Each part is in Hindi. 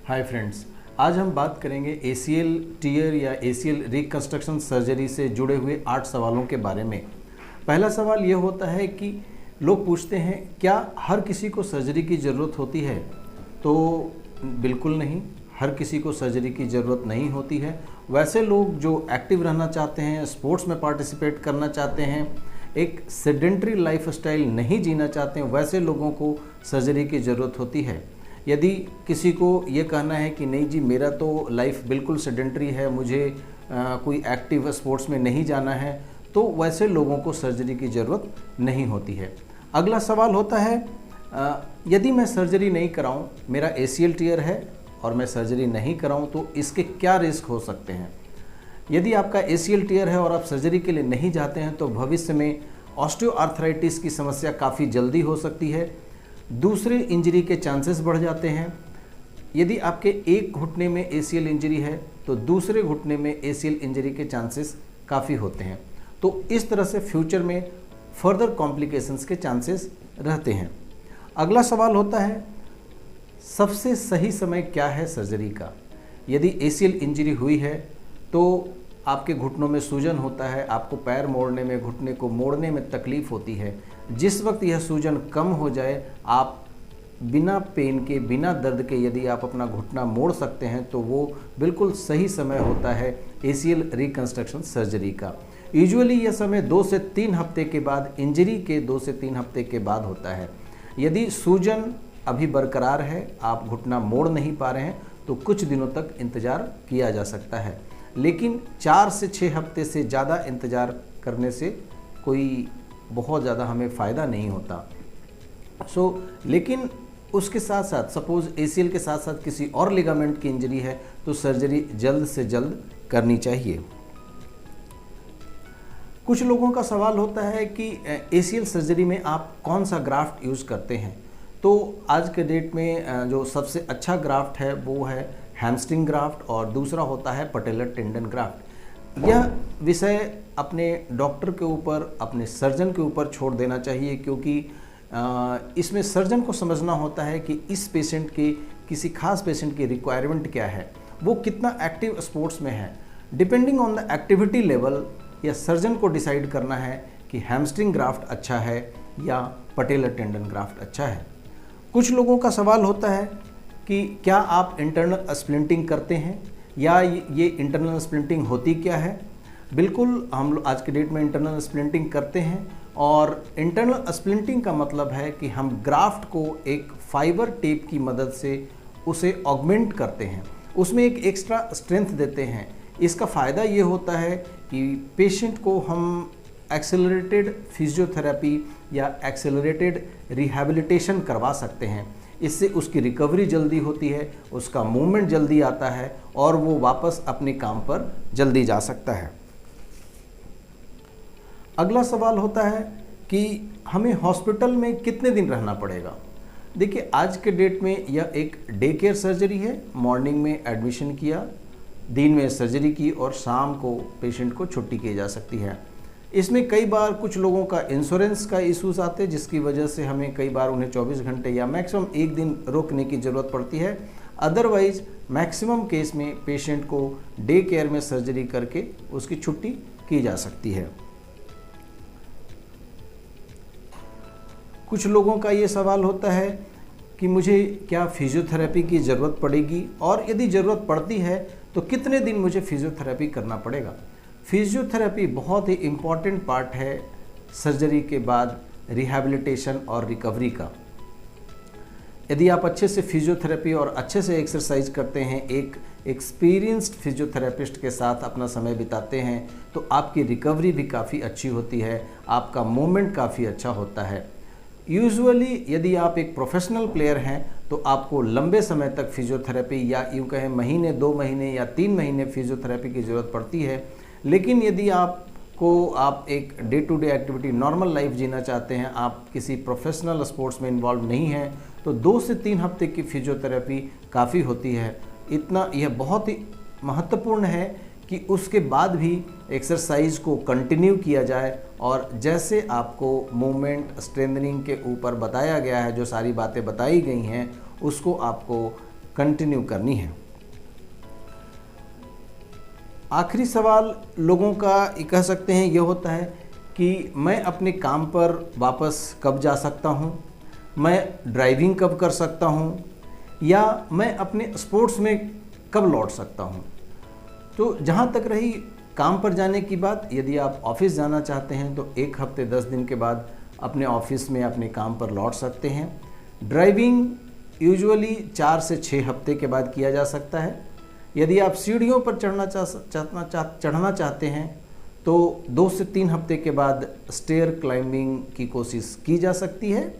हाय फ्रेंड्स, आज हम बात करेंगे एसीएल टीयर या एसीएल रिकंस्ट्रक्शन सर्जरी से जुड़े हुए 8 सवालों के बारे में। पहला सवाल ये होता है कि लोग पूछते हैं क्या हर किसी को सर्जरी की ज़रूरत होती है। तो बिल्कुल नहीं, हर किसी को सर्जरी की ज़रूरत नहीं होती है। वैसे लोग जो एक्टिव रहना चाहते हैं, स्पोर्ट्स में पार्टिसिपेट करना चाहते हैं, एक सेडेंट्री लाइफस्टाइल नहीं जीना चाहते हैं, वैसे लोगों को सर्जरी की ज़रूरत होती है। यदि किसी को ये कहना है कि नहीं जी, मेरा तो लाइफ बिल्कुल सेडेंट्री है, मुझे कोई एक्टिव स्पोर्ट्स में नहीं जाना है, तो वैसे लोगों को सर्जरी की ज़रूरत नहीं होती है। अगला सवाल होता है यदि मैं सर्जरी नहीं कराऊं, मेरा एसीएल टीयर है और मैं सर्जरी नहीं कराऊं, तो इसके क्या रिस्क हो सकते हैं। यदि आपका एसीएल टीयर है और आप सर्जरी के लिए नहीं जाते हैं तो भविष्य में ऑस्टियोआर्थराइटिस की समस्या काफ़ी जल्दी हो सकती है। दूसरे इंजरी के चांसेस बढ़ जाते हैं। यदि आपके एक घुटने में एसीएल इंजरी है तो दूसरे घुटने में एसीएल इंजरी के चांसेस काफ़ी होते हैं। तो इस तरह से फ्यूचर में फर्दर कॉम्प्लिकेशंस के चांसेस रहते हैं। अगला सवाल होता है सबसे सही समय क्या है सर्जरी का। यदि एसीएल इंजरी हुई है तो आपके घुटनों में सूजन होता है, आपको पैर मोड़ने में, घुटने को मोड़ने में तकलीफ़ होती है। जिस वक्त यह सूजन कम हो जाए, आप बिना पेन के, बिना दर्द के यदि आप अपना घुटना मोड़ सकते हैं तो वो बिल्कुल सही समय होता है एसीएल रिकंस्ट्रक्शन सर्जरी का। यूजुअली यह समय 2 से 3 हफ्ते के बाद, इंजरी के 2 से 3 हफ्ते के बाद होता है। यदि सूजन अभी बरकरार है, आप घुटना मोड़ नहीं पा रहे हैं, तो कुछ दिनों तक इंतज़ार किया जा सकता है। लेकिन 4 से 6 हफ्ते से ज़्यादा इंतज़ार करने से कोई बहुत ज़्यादा हमें फ़ायदा नहीं होता। लेकिन उसके साथ साथ सपोज़ एसीएल के साथ साथ किसी और लिगामेंट की इंजरी है तो सर्जरी जल्द से जल्द करनी चाहिए। कुछ लोगों का सवाल होता है कि एसीएल सर्जरी में आप कौन सा ग्राफ्ट यूज़ करते हैं। तो आज के डेट में जो सबसे अच्छा ग्राफ्ट है वो है हैमस्ट्रिंग ग्राफ्ट और दूसरा होता है पटेलर टेंडन ग्राफ्ट। यह विषय अपने डॉक्टर के ऊपर, अपने सर्जन के ऊपर छोड़ देना चाहिए, क्योंकि इसमें सर्जन को समझना होता है कि इस पेशेंट की, किसी खास पेशेंट की रिक्वायरमेंट क्या है, वो कितना एक्टिव स्पोर्ट्स में है। Depending on the activity level या सर्जन को डिसाइड करना है कि हैमस्ट्रिंग ग्राफ्ट अच्छा है या पटेलर टेंडन ग्राफ्ट अच्छा है। कुछ लोगों का सवाल होता है कि क्या आप इंटरनल स्प्लिंटिंग करते हैं या ये इंटरनल स्प्लिंटिंग होती क्या है। बिल्कुल, हम लोग आज के डेट में इंटरनल स्प्लिंटिंग करते हैं। और इंटरनल स्प्लिंटिंग का मतलब है कि हम ग्राफ्ट को एक फाइबर टेप की मदद से उसे ऑगमेंट करते हैं, उसमें एक एक्स्ट्रा स्ट्रेंथ देते हैं। इसका फ़ायदा ये होता है कि पेशेंट को हम एक्सेलरेटेड फिजियोथेरेपी या एक्सेलरेटेड रिहैबिलिटेशन करवा सकते हैं। इससे उसकी रिकवरी जल्दी होती है, उसका मूवमेंट जल्दी आता है और वो वापस अपने काम पर जल्दी जा सकता है। अगला सवाल होता है कि हमें हॉस्पिटल में कितने दिन रहना पड़ेगा। देखिए, आज के डेट में यह एक डे केयर सर्जरी है। मॉर्निंग में एडमिशन किया, दिन में सर्जरी की और शाम को पेशेंट को छुट्टी की जा सकती है। इसमें कई बार कुछ लोगों का इंश्योरेंस का इश्यूज आते हैं, जिसकी वजह से हमें कई बार उन्हें 24 घंटे या मैक्सिमम 1 दिन रोकने की ज़रूरत पड़ती है। अदरवाइज मैक्सिमम केस में पेशेंट को डे केयर में सर्जरी करके उसकी छुट्टी की जा सकती है। कुछ लोगों का ये सवाल होता है कि मुझे क्या फिजियोथेरेपी की ज़रूरत पड़ेगी, और यदि ज़रूरत पड़ती है तो कितने दिन मुझे फिजियोथेरेपी करना पड़ेगा। फिजियोथेरेपी बहुत ही इम्पॉर्टेंट पार्ट है सर्जरी के बाद रिहैबिलिटेशन और रिकवरी का। यदि आप अच्छे से फिजियोथेरेपी और अच्छे से एक्सरसाइज करते हैं, एक एक्सपीरियंस्ड फिजियोथेरेपिस्ट के साथ अपना समय बिताते हैं, तो आपकी रिकवरी भी काफ़ी अच्छी होती है, आपका मूवमेंट काफ़ी अच्छा होता है। यूजुअली यदि आप एक प्रोफेशनल प्लेयर हैं तो आपको लंबे समय तक फिजियोथेरेपी या यूँ कहें महीने, 2 महीने या 3 महीने फिजियोथेरेपी की ज़रूरत पड़ती है। लेकिन यदि आप एक day to day activity, normal life जीना चाहते हैं, आप किसी प्रोफेशनल स्पोर्ट्स में इन्वॉल्व नहीं हैं, तो 2 से 3 हफ्ते की फिजियोथेरेपी काफ़ी होती है। यह बहुत ही महत्वपूर्ण है कि उसके बाद भी एक्सरसाइज को कंटिन्यू किया जाए और जैसे आपको मूवमेंट स्ट्रेंथनिंग के ऊपर बताया गया है, जो सारी बातें बताई गई हैं, उसको आपको कंटिन्यू करनी है। आखिरी सवाल लोगों का ये कह सकते हैं ये होता है कि मैं अपने काम पर वापस कब जा सकता हूँ, मैं ड्राइविंग कब कर सकता हूँ, या मैं अपने स्पोर्ट्स में कब लौट सकता हूँ। तो जहाँ तक रही काम पर जाने की बात, यदि आप ऑफिस जाना चाहते हैं तो 1 हफ्ते 10 दिन के बाद अपने ऑफिस में अपने काम पर लौट सकते हैं। ड्राइविंग यूजुअली 4 से 6 हफ्ते के बाद किया जा सकता है। यदि आप सीढ़ियों पर चढ़ना चाहते हैं तो 2 से 3 हफ्ते के बाद स्टेयर क्लाइंबिंग की कोशिश की जा सकती है।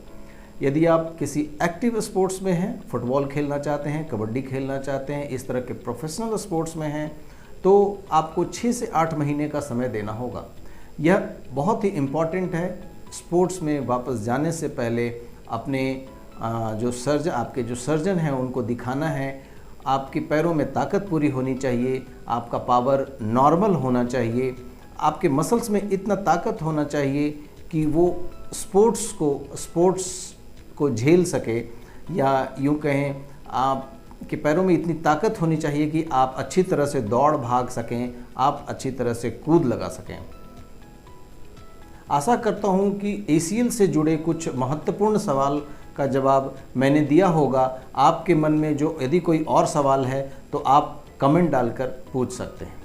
यदि आप किसी एक्टिव स्पोर्ट्स में हैं, फुटबॉल खेलना चाहते हैं, कबड्डी खेलना चाहते हैं, इस तरह के प्रोफेशनल स्पोर्ट्स में हैं, तो आपको 6 से 8 महीने का समय देना होगा। यह बहुत ही इम्पॉर्टेंट है। स्पोर्ट्स में वापस जाने से पहले अपने आपके जो सर्जन हैं उनको दिखाना है। आपके पैरों में ताकत पूरी होनी चाहिए, आपका पावर नॉर्मल होना चाहिए, आपके मसल्स में इतना ताकत होना चाहिए कि वो स्पोर्ट्स को झेल सके, या यूँ कहें आपके पैरों में इतनी ताकत होनी चाहिए कि आप अच्छी तरह से दौड़ भाग सकें, आप अच्छी तरह से कूद लगा सकें। आशा करता हूँ कि ACL से जुड़े कुछ महत्वपूर्ण सवाल का जवाब मैंने दिया होगा। आपके मन में जो यदि कोई और सवाल है तो आप कमेंट डालकर पूछ सकते हैं।